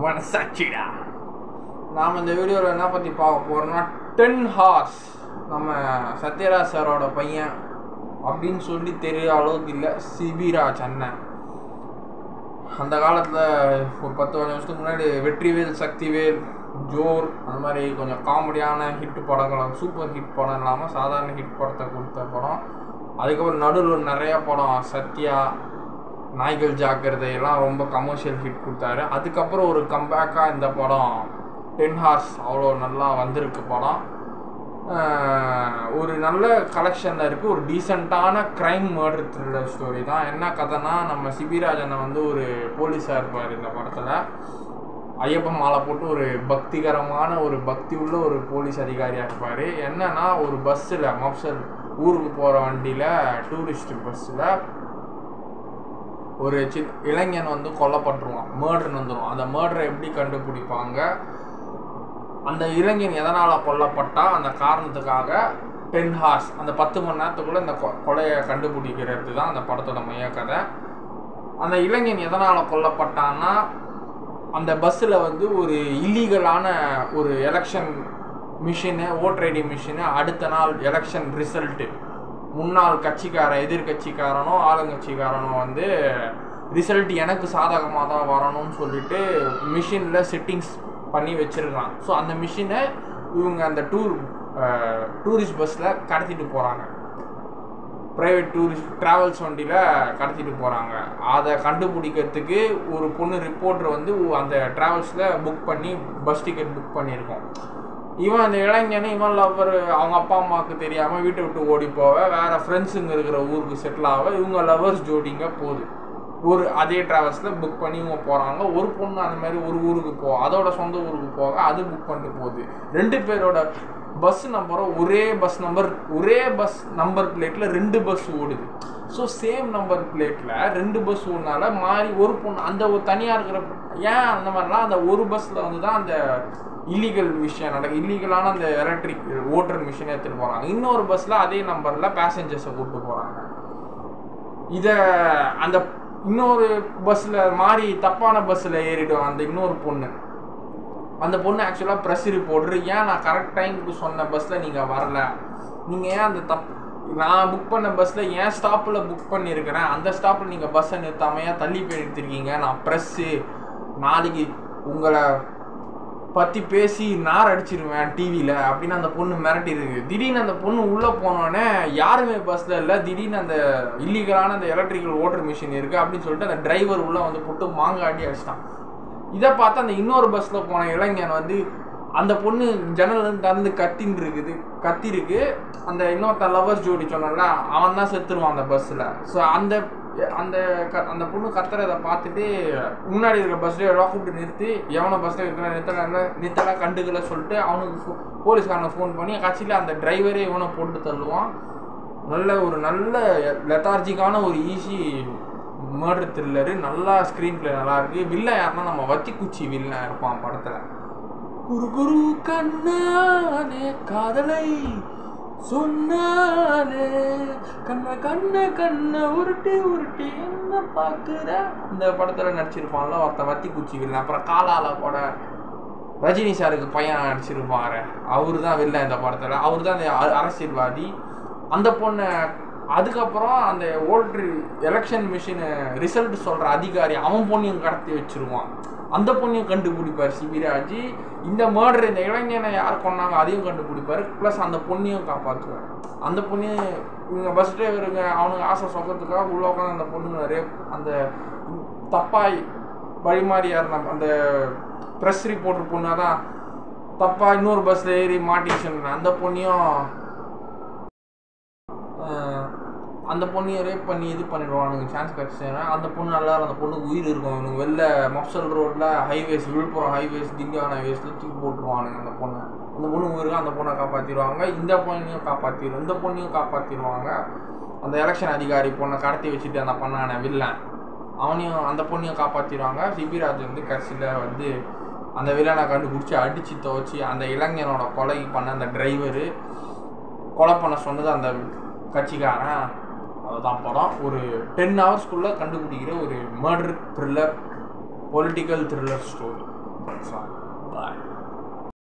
மனசாட்சிடா. நாம் இந்த வீடியோவில் என்ன பற்றி பார்க்க போகிறோம்னா 10 ஹார்ஸ். நம்ம சத்யராஜ் சாரோட பையன் அப்படின்னு சொல்லி தெரிய அளவுக்கு இல்லை, சிபிராஜ் அண்ணன். அந்த காலத்தில் ஒரு 10-15 வருஷத்துக்கு முன்னாடி வெற்றிவேல், சக்திவேல், ஜோர் அந்த மாதிரி கொஞ்சம் காமெடியான ஹிட் படங்கள், சூப்பர் ஹிட் படம் இல்லாமல் சாதாரண ஹிட் படத்தை கொடுத்த படம். அதுக்கப்புறம் நடுவில் நிறையா படம், சத்யா, நாய்கள் ஜாக்கிரதை எல்லாம் ரொம்ப கமர்ஷியல் ஹிட் கொடுத்தாரு. அதுக்கப்புறம் ஒரு கம்பேக்காக இந்த படம் 10 ஹார்ஸ் அவ்வளோ நல்லா வந்திருக்கு படம். ஒரு நல்ல கலெக்ஷனில் இருக்குது. ஒரு டீசெண்டான க்ரைம் மர்டர் த்ரில்லர் ஸ்டோரி தான். என்ன கதைனா, நம்ம சிபிராஜனை வந்து ஒரு போலீஸாக இருப்பார் இந்த படத்தில். ஐயப்ப மாலை போட்டு ஒரு பக்திகரமான ஒரு பக்தி உள்ள ஒரு போலீஸ் அதிகாரியாக இருப்பார். என்னன்னா, ஒரு பஸ்ஸில் மப்சல் ஊருக்கு போகிற வண்டியில், டூரிஸ்ட் பஸ்ஸில் ஒரு இளைஞன் வந்து கொல்லப்பட்டுருவான், மர்டர் வந்துடும். அந்த மர்டரை எப்படி கண்டுபிடிப்பாங்க, அந்த இளைஞன் எதனால் கொல்லப்பட்டா அந்த காரணத்துக்காக 10 ஹார்ஸ், அந்த 10 மணி நேரத்துக்குள்ளே இந்த கொலையை கண்டுபிடிக்கிறது தான் அந்த படத்தோட மைய கதை. அந்த இளைஞன் எதனால் கொல்லப்பட்டான்னா, அந்த பஸ்ஸில் வந்து ஒரு இல்லீகலான ஒரு election machine, voter ID machine, அடுத்த நாள் எலெக்ஷன் ரிசல்ட்டு, முன்னாள் கட்சிக்காரன், எதிர்கட்சிக்காரனோ ஆளுங்கட்சிக்காரனோ வந்து ரிசல்ட் எனக்கு சாதகமாக தான் வரணும்னு சொல்லிட்டு மிஷினில் செட்டிங்ஸ் பண்ணி வச்சுருக்கான். ஸோ அந்த மிஷினை இவங்க அந்த டூரிஸ்ட் பஸ்ஸில் கடத்திட்டு போகிறாங்க, ப்ரைவேட் டூரிஸ்ட் ட்ராவல்ஸ் வண்டியில் கடத்திட்டு போகிறாங்க. அதை கண்டுபிடிக்கிறதுக்கு ஒரு பொண்ணு ரிப்போர்ட்டர் வந்து அந்த ட்ராவல்ஸில் புக் பண்ணி பஸ் டிக்கெட் புக் பண்ணியிருக்கோம். இவன் அந்த இளைஞனு, இவன் லவ்வர், அவங்க அப்பா அம்மாவுக்கு தெரியாமல் வீட்டை விட்டு ஓடி போவ, வேறு ஃப்ரெண்ட்ஸுங்க இருக்கிற ஊருக்கு செட்டில் ஆக, இவங்க லவ்வர்ஸ் ஜோடிங்க போகுது. ஒரு அதே ட்ராவல்ஸில் புக் பண்ணி இவங்க போகிறாங்க. ஒரு பொண்ணு அந்த மாதிரி ஒரு ஊருக்கு அதோட சொந்த ஊருக்கு போக அது புக் பண்ணிட்டு போகுது. 2 பேரோட பஸ் நம்பரும் ஒரே பஸ் நம்பர் பிளேட்டில் 2 பஸ் ஓடுது. ஸோ சேம் நம்பர் பிளேட்டில் 2 பஸ் ஓடுனால மாறி ஒரு பொண்ணு அந்த ஒரு தனியாக இருக்கிற, ஏன் அந்த மாதிரிலாம் அந்த ஒரு பஸ்ஸில் வந்து தான் அந்த இல்லீகல் விஷயம் நடக்கும். இல்லீகலான அந்த எலக்ட்ரிக் ஓட்டர் மிஷினை எடுத்துகிட்டு போகிறாங்க. இன்னொரு பஸ்ஸில் அதே நம்பரில் பேசஞ்சர்ஸை கூப்பிட்டு போகிறாங்க. இதை அந்த இன்னொரு பஸ்ஸில் மாறி தப்பான பஸ்ஸில் ஏறிடும் அந்த இன்னொரு பொண்ணு. அந்த பொண்ணு ஆக்சுவலாக ப்ரெஸ் ரிப்போர்ட்ரு, ஏன் நான் கரெக்ட் டைமுக்கு சொன்ன பஸ்ஸில் நீங்கள் வரல, நீங்கள் ஏன் அந்த நான் புக் பண்ண பஸ்ஸில் ஏன் ஸ்டாப்பில் புக் பண்ணியிருக்கிறேன், அந்த ஸ்டாப்பில் நீங்கள் பஸ்ஸை நிறுத்தாமையா தள்ளி போய் நிறுத்திருக்கீங்க, நான் ப்ரெஸ்ஸு, நாளைக்கு உங்களை பற்றி பேசி நார் அடிச்சிருவேன் டிவியில் அப்படின்னு அந்த பொண்ணு மிரட்டிருக்கு. திடீர்னு அந்த பொண்ணு உள்ளே போனோடனே யாருமே பஸ்ஸில் இல்லை, திடீர்னு அந்த இல்லீகலான அந்த எலக்ட்ரிக்கல் ஓட்டர் மிஷின் இருக்குது அப்படின்னு சொல்லிட்டு அந்த டிரைவர் உள்ளே வந்து போட்டு மாங்காடி அடிச்சிட்டான். இதை பார்த்து அந்த இன்னொரு பஸ்ஸில் போன இளைஞன் வந்து அந்த பொண்ணு ஜன்னல் திறந்து கத்திருக்கு. அந்த இன்னொருத்த லவர்ஸ் ஜோடி சொன்னால அவன் தான் செத்துருவான் அந்த பஸ்ஸில். ஸோ அந்த பொண்ணு கத்துறதை பார்த்துட்டு முன்னாடி இருக்கிற பஸ்லேயே கூப்பிட்டு நிறுத்தி, எவனை பஸ்ஸில் இருக்கிற நிறுத்தலாம் கண்டுக்கல சொல்லிட்டு அவனுக்கு போலீஸ்காரனை ஃபோன் பண்ணி கட்சியில் அந்த டிரைவரே இவனை போட்டு தள்ளுவான். ஒரு நல்ல லெத்தார்ஜிக்கான ஒரு ஈஸி மர்டர் த்ரில்லரு, நல்லா ஸ்க்ரீன் பிளே நல்லாயிருக்கு. வில்லன் யாருன்னா நம்ம வத்திக்குச்சி வில்லன் இருப்பான் படத்தில். குரு குரு கண்ணானே காதலை சொன்னாலே கண்ண உருட்டி என்ன பார்க்குற, இந்த படத்தில் நடிச்சிருப்பான்ல ஒருத்த வத்திக்குச்சி வில்லன். அப்புறம் காலால கூட ரஜினி சாருக்கு பையன் நடிச்சிருப்பாரு, அவரு தான் வில்லன் இந்த படத்தில். அவரு தான் அந்த அரசியல்வாதி. அந்த பொண்ணை அதுக்கப்புறம் அந்த ஓல்ட்ரு எலெக்ஷன் மிஷின் ரிசல்ட் சொல்கிற அதிகாரி அவன் பொண்ணையும் கடத்தி வச்சுருவான். அந்த பொண்ணையும் கண்டுபிடிப்பார் சிபிராஜ். இந்த மர்டர், இந்த இளைஞனை யார் கொண்டாங்க அதையும் கண்டுபிடிப்பார், ப்ளஸ் அந்த பொண்ணையும் காப்பாற்றுவார். அந்த பொண்ணையும் இவங்க பஸ் டிரைவருங்க அவனுக்கு ஆசை சொல்கிறதுக்காக உள்ள உட்காந்து அந்த பொண்ணுங்க நிறைய அந்த தப்பாய் வழிமாறியார் அந்த ப்ரெஸ் ரிப்போர்ட்டர் பொண்ணாக தான் தப்பாக இன்னொரு பஸ்ஸில் ஏறி மாட்டிச்சுன்னு அந்த பொண்ணையும் ரேப் பண்ணி இது பண்ணிடுவானுங்க சான்ஸ் கிடச்சிச்சுன்னா. அந்த பொண்ணு நல்லா, அந்த பொண்ணுக்கு உயிர் இருக்கும். இவனுக்கு வெளில மப்சல் ரோட்டில் ஹைவேஸ், விழுப்புரம் ஹைவேஸ், திண்டிவனம் ஹைவேஸில் தூக்கி போட்டுருவானுங்க அந்த பொண்ணு உயிருக்கு. அந்த பொண்ணை காப்பாற்றிடுவாங்க. இந்த பொண்ணையும் காப்பாற்றிடுவாங்க. அந்த எலெக்ஷன் அதிகாரி பொண்ணை கடத்தி வச்சுட்டு அந்த பண்ணான வில்லன் அந்த பொண்ணையும் காப்பாற்றிடுவாங்க. சிபிராஜ் வந்து கட்சியில் வந்து அந்த வில்லனை கண்டுபிடிச்சி அடித்து துவச்சி அந்த இளைஞனோட கொலை பண்ண அந்த டிரைவரு, கொலை பண்ண சொன்னது அந்த கட்சிக்காரன், அதுதான் படம். ஒரு 10 ஹவர்ஸ்க்குள்ளே கண்டுபிடிக்கிற ஒரு murder thriller, political thriller story. பாய்.